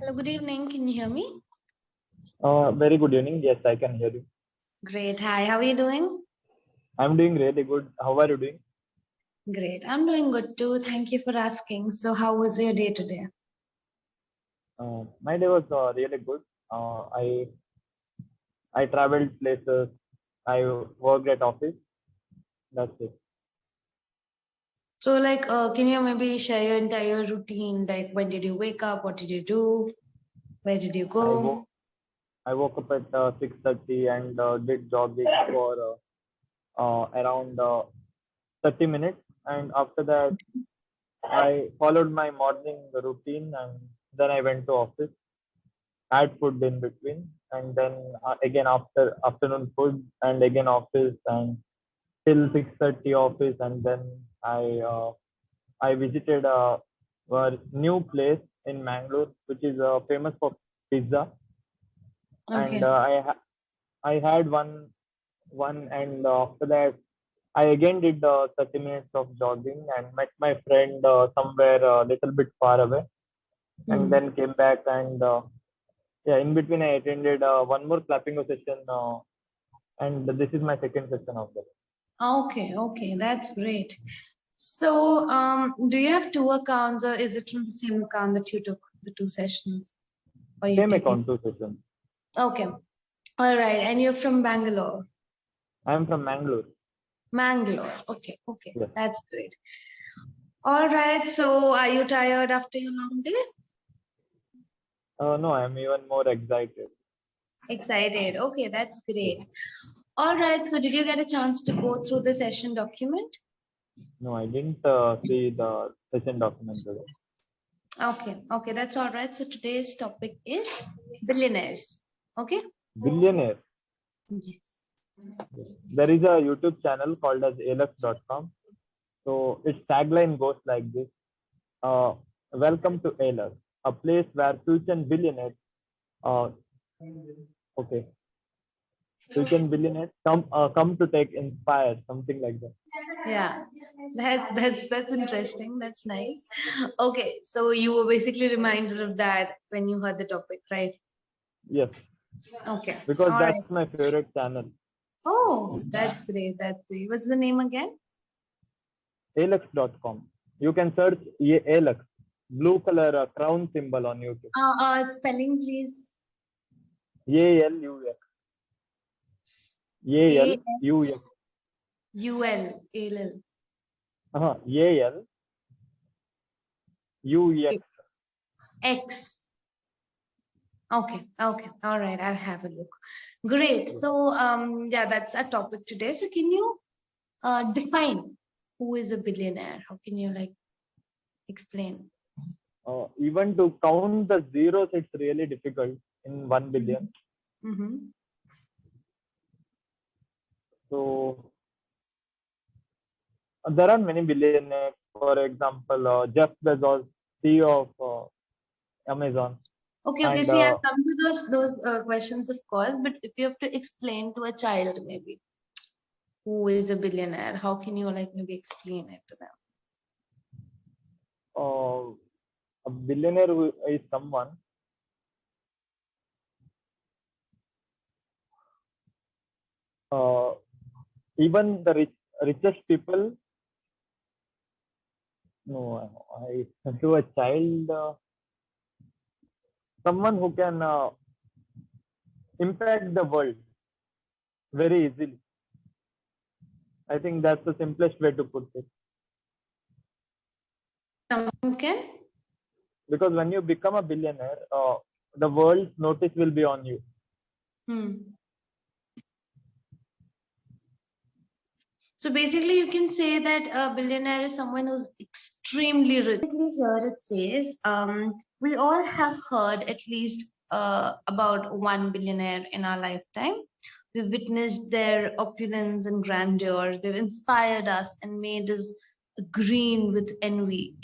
Hello, good evening. Can you hear me? Very good evening. Yes, I can hear you. Great. Hi, how are you doing? I'm doing really good. How are you doing? Great. I'm doing good too. Thank you for asking. So, how was your day today? My day was really good. I traveled places. I worked at office. That's it. So, can you maybe share your entire routine? Like, when did you wake up? What did you do? Where did you I go? woke I woke up at 6:30 and did jogging for around 30 minutes. And after that, I followed my morning routine, and then I went to office. Had food in between, and then again after afternoon food, and again office, and till 6:30 office, and then I visited a new place in Mangalore, which is famous for pizza, and Okay. I had one, and after that I again did 30 minutes of jogging and met my friend somewhere a little bit far away, and Hmm. then came back, and yeah, in between I attended one more Clapingo session, and this is my second session of that. Okay. Okay. That's great. So, do you have two accounts, or is it from the same account that you took the two sessions? Or you Same taking? account, two sessions. Okay. All right. And you're from Bangalore? I am from Mangalore. Mangalore. Okay. Okay. Yes. That's great. All right. So, are you tired after your long day? No, I am even more excited. Excited. Okay, that's great. All right. So, did you get a chance to go through the session document? No, I didn't see the session document today. Okay. Okay, that's all right. So, today's topic is billionaires. Okay. Billionaire. Yes. There is a YouTube channel called as alux.com. So its tagline goes like this: uh, "Welcome to Alux, a place where future billionaires, uh, okay, future billionaires come to take inspire, something like that." Yeah. That's interesting. That's nice. Okay. So, you were basically reminded of that when you heard the topic, right? Yes, Okay. because All right. that's my favorite channel. Oh, that's great. That's great. What's the name again? Alux.com. You can search Alux, blue color crown symbol on YouTube. Spelling, please. ALUX. ALUX. A-L-U-L. ALUX. X. Okay, okay. All right, I'll have a look. Great. So, yeah, that's our topic today. So, can you define who is a billionaire? How can you explain? Even to count the zeros, it's really difficult in 1 billion. Mm-hmm. So there are many billionaires. For example, Jeff Bezos, CEO of Amazon, Okay, okay. and See, I'll come to those questions, of course. But if you have to explain to a child, maybe who is a billionaire, how can you maybe explain it to them? a billionaire is someone uh, even the richest people. No, I to a child, someone who can impact the world very easily. I think that's the simplest way to put it. Someone can. Because when you become a billionaire, the world's notice will be on you. So basically, you can say that a billionaire is someone who's extremely rich. Basically, here it says, we all have heard at least about one billionaire in our lifetime. We've witnessed their opulence and grandeur. They've inspired us and made us green with envy,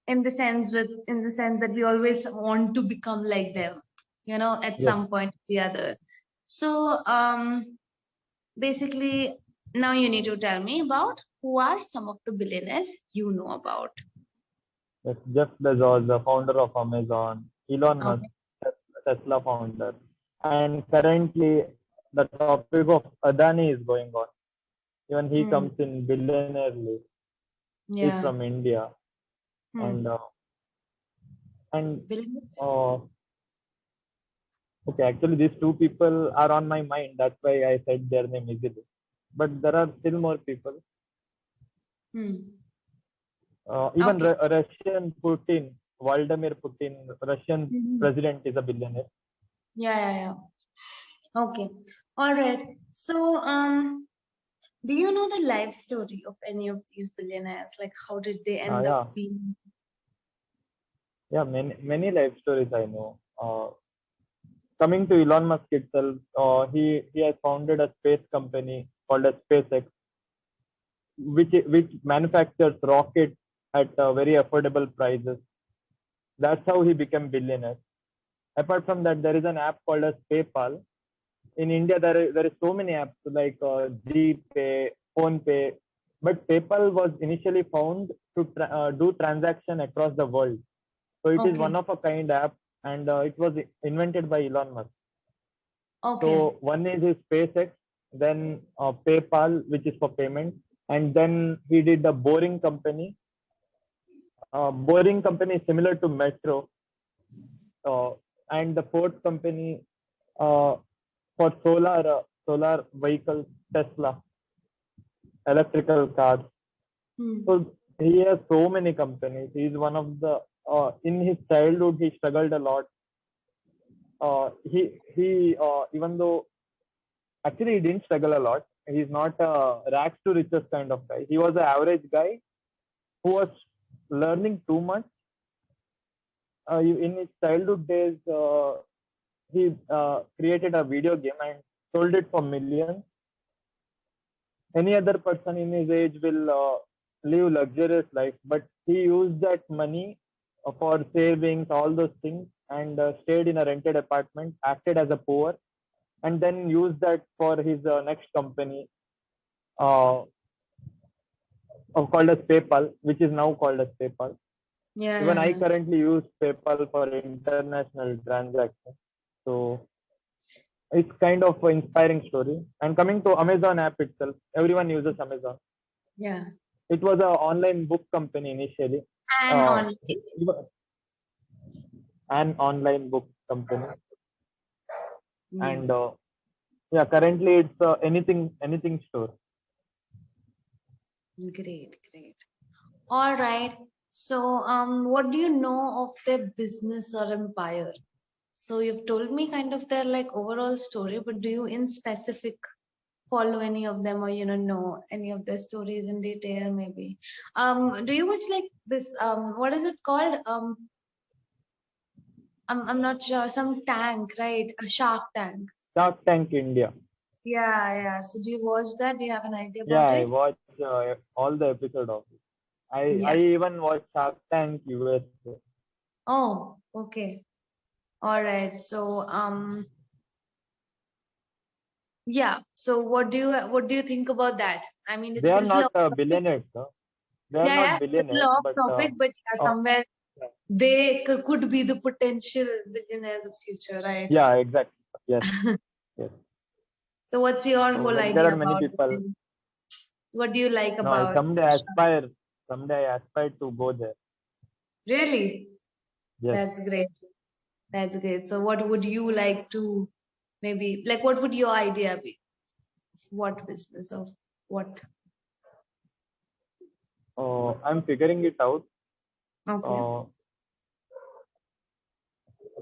in the sense that we always want to become like them, at Yes. some point or the other. So basically, now you need to tell me about who are some of the billionaires you know about. Yes. Jeff Bezos, the founder of Amazon, Elon Musk, Okay. Tesla founder. And currently, the topic of Adani is going on. Even he Hmm. comes in billionaire list. He's Yeah. from India, Hmm. and Billionaires? uh, okay, actually these two people are on my mind. That's why I said their name easily. But there are still more people. Hmm. Even Okay. Russian Putin, Vladimir Putin, Russian Mhm. president is a billionaire. Yeah, yeah, yeah. Okay. All right. So, do you know the life story of any of these billionaires? Like, how did they end up Yeah, being? yeah, many life stories I know. Coming to Elon Musk itself, he has founded a space company called as SpaceX, which manufactures rockets at very affordable prices. That's how he became billionaire. Apart from that, there is an app called as PayPal. In India, there is so many apps like GPay, PhonePay, but PayPal was initially found to do transaction across the world. So it is Okay. one of a kind app, and it was invented by Elon Musk. Okay. So one is his SpaceX, then PayPal, which is for payment, and then he did the boring company. Boring company is similar to Metro, uh, and the fourth company uh, for solar vehicles, Tesla, electrical cars. Hmm. So he has so many companies. He's one of the in his childhood he struggled a lot. He even though actually he didn't struggle a lot. He's not a rags to riches kind of guy. He was an average guy who was learning too much. In his childhood days, he created a video game and sold it for millions. Any other person in his age will live luxurious life, but he used that money for savings, all those things, and stayed in a rented apartment, acted as a poor, and then used that for his next company, uh, called as PayPal, which is now called as PayPal. Yeah, Even yeah, I yeah. currently use PayPal for international transactions. So it's kind of an inspiring story. And coming to Amazon app itself, everyone uses Amazon. Yeah. It was an online book company initially, And uh, on. an online book company, and Hmm. yeah, currently it's anything store. Great, great. All right. So, what do you know of their business or empire? So you've told me kind of their like overall story, but do you in specific follow any of them or know any of their stories in detail maybe? Do you watch like this what is it called? I'm not sure. Some tank, right? A Shark Tank. Shark Tank India. Yeah, yeah. So do you watch that? Do you have an idea Yeah, about I it? watch all the episode of it. I Yeah. even watch Shark Tank USA. Oh, okay. All right. So yeah. So what do you think about that? I mean, They it's a are little not off topic. billionaires, huh? They are Yeah, yeah. not It's a billionaires, little off but topic, but yeah, uh, somewhere they could be the potential billionaires of future, right? yeah, exactly. Yes, yes. So what's your So whole like there idea are many about it? people. And what do you like No, I about someday Shark? aspire. Someday I aspire to go there. Really? Yes. That's great. That's great. So what would you like to maybe like what would your idea be? What business of what? I'm figuring it out. Okay. Uh,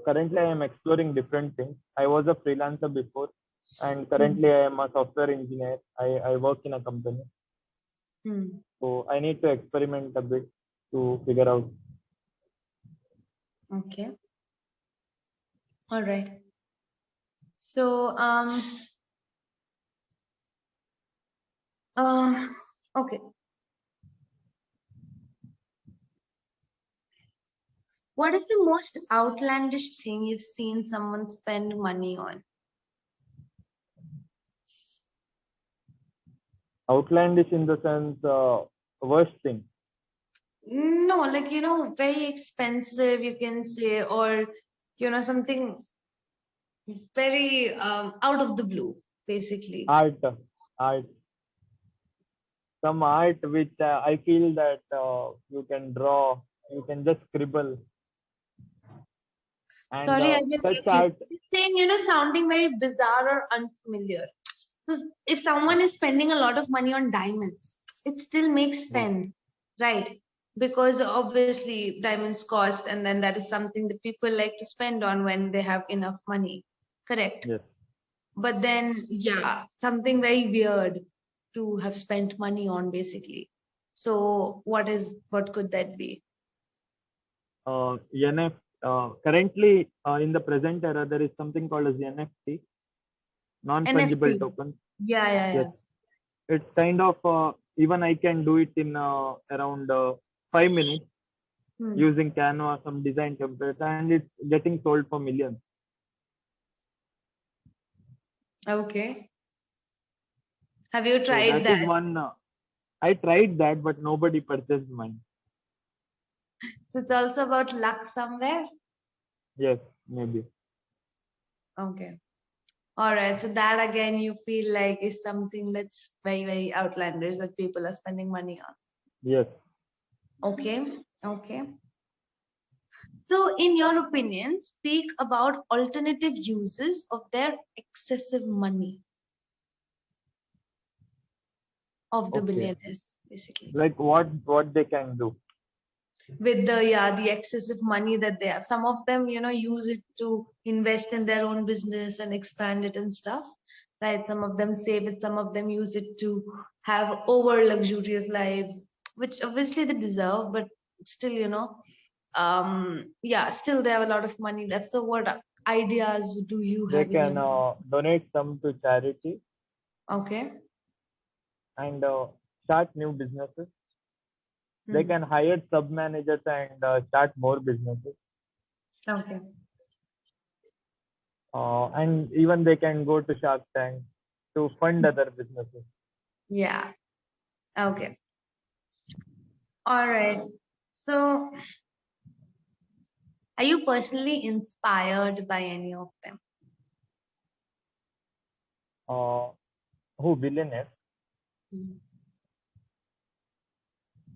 Currently, I am exploring different things. I was a freelancer before, and Hmm. currently, I am a software engineer. I work in a company. Hmm. So, I need to experiment a bit to figure out. Okay. All right. So uh okay. What is the most outlandish thing you've seen someone spend money on? Outlandish in the sense, worst thing. No, like very expensive, you can say, or something very out of the blue, basically. Art, art, some art which I feel that you can draw, you can just scribble, and Sorry, I didn't such get you. art. Just saying, sounding very bizarre or unfamiliar. So if someone is spending a lot of money on diamonds, it still makes Good. sense, right? Because obviously diamonds cost, and then that is something that people like to spend on when they have enough money. Correct. Yes. But then, yeah, something very weird to have spent money on, basically. So what could that be? NF, currently in the present era, there is something called as NFT, non-fungible NFT. tokens. Yeah, yeah, Yes, yeah. it's kind of even I can do it in around 5 minutes Hmm. using Canva, some design templates, and it's getting sold for millions. Okay. Have you So tried that is that? one. I tried that, but nobody purchased mine. So it's also about luck somewhere. Yes, maybe. Okay. All right. So that again, you feel like is something that's very, very outlandish that people are spending money on. Yes. Okay. Okay. So, in your opinion, speak about alternative uses of their excessive money of the Okay. billionaires, basically. Like what they can do. With the excessive money that they have. Some of them, use it to invest in their own business and expand it and stuff. Right. Some of them save it, some of them use it to have over luxurious lives, which obviously they deserve, but still, yeah, still they have a lot of money left. So what ideas do you They have in your can mind? donate some to charity Okay. and start new businesses. They Hmm. can hire sub managers and start more businesses. Okay. And even they can go to Shark Tank to fund other businesses. Yeah. Okay. All right. So are you personally inspired by any of them? Uh, who billionaires? Mm.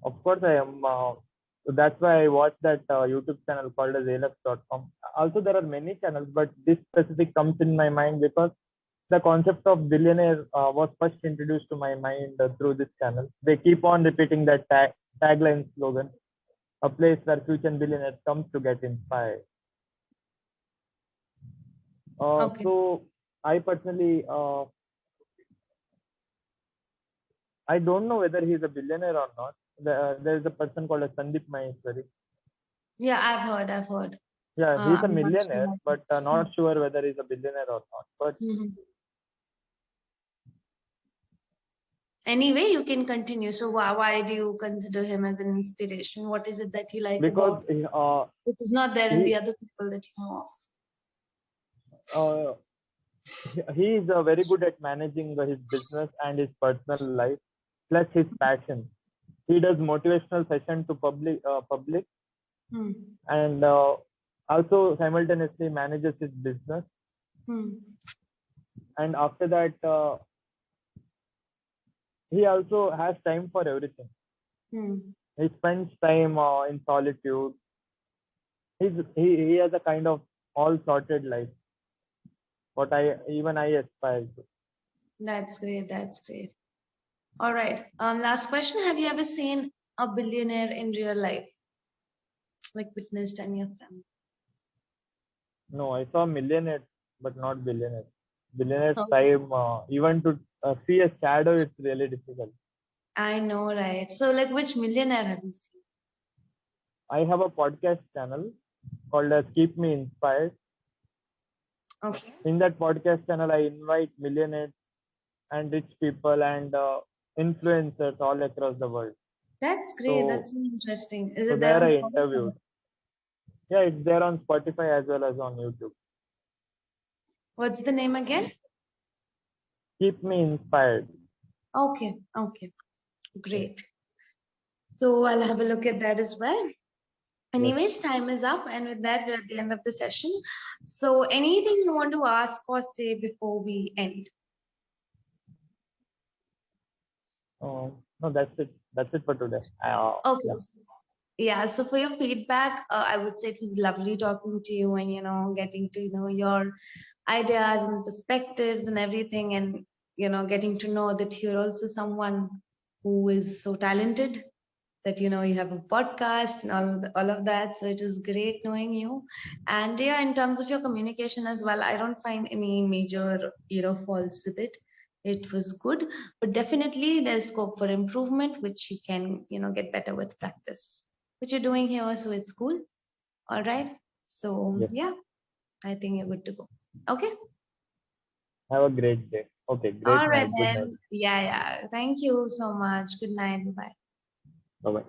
Of course, I am. So that's why I watched that YouTube channel called as alf.com. Also, there are many channels, but this specific comes in my mind because the concept of billionaire was first introduced to my mind through this channel. They keep on repeating that tagline slogan, a place where future billionaires comes to get inspired. Okay. So I personally, I don't know whether he's a billionaire or not. There is a person called as Sandeep Maheshwari. Yeah, I've heard. Yeah, he's a I'm not sure millionaire, about but it. not sure whether he's a billionaire or not. But Mhm. Anyway, you can continue. So why do you consider him as an inspiration? What is it that you like because about which is not there in he the other people that you know of? uh, he is very good at managing his business and his personal life, plus his passion. He does motivational session to public, Hmm. and also simultaneously manages his business. Hmm. And after that, he also has time for everything. Hmm. He spends time in solitude. He has a kind of all sorted life. What I aspire to. That's great. That's great. All right. Last question. Have you ever seen a billionaire in real life? Like witnessed any of them? No, I saw millionaires, but not billionaires. Billionaires Okay. time, even to see a shadow, it's really difficult. I know, right? So, like, which millionaire have you seen? I have a podcast channel called as Keep Me Inspired. Okay. In that podcast channel, I invite millionaires and rich people and influencers all across the world. That's great. So, That's so interesting. Is so it there there on I Spotify? interviewed. Yeah, it's there on Spotify as well as on YouTube. What's the name again? Keep Me Inspired. Okay. Okay. Yes. Great. So I'll have a look at that as well. Anyways, time is up, and with that, we're at the end of the session. So, anything you want to ask or say before we end? No, that's it. That's it for today. Okay. Yeah. Yeah, so for your feedback, I would say it was lovely talking to you and, getting to know your ideas and perspectives and everything, and, getting to know that you're also someone who is so talented, that, you have a podcast and all of that. So it was great knowing you. And yeah, in terms of your communication as well, I don't find any major, faults with it. It was good, but definitely there's scope for improvement, which you can, get better with practice, which you're doing here. So it's cool. All right. So Yes. yeah, I think you're good to go. Okay. Have a great day. Okay. Great All right night. Good night. then. Yeah, yeah. Thank you so much. Good night. Bye. Bye bye.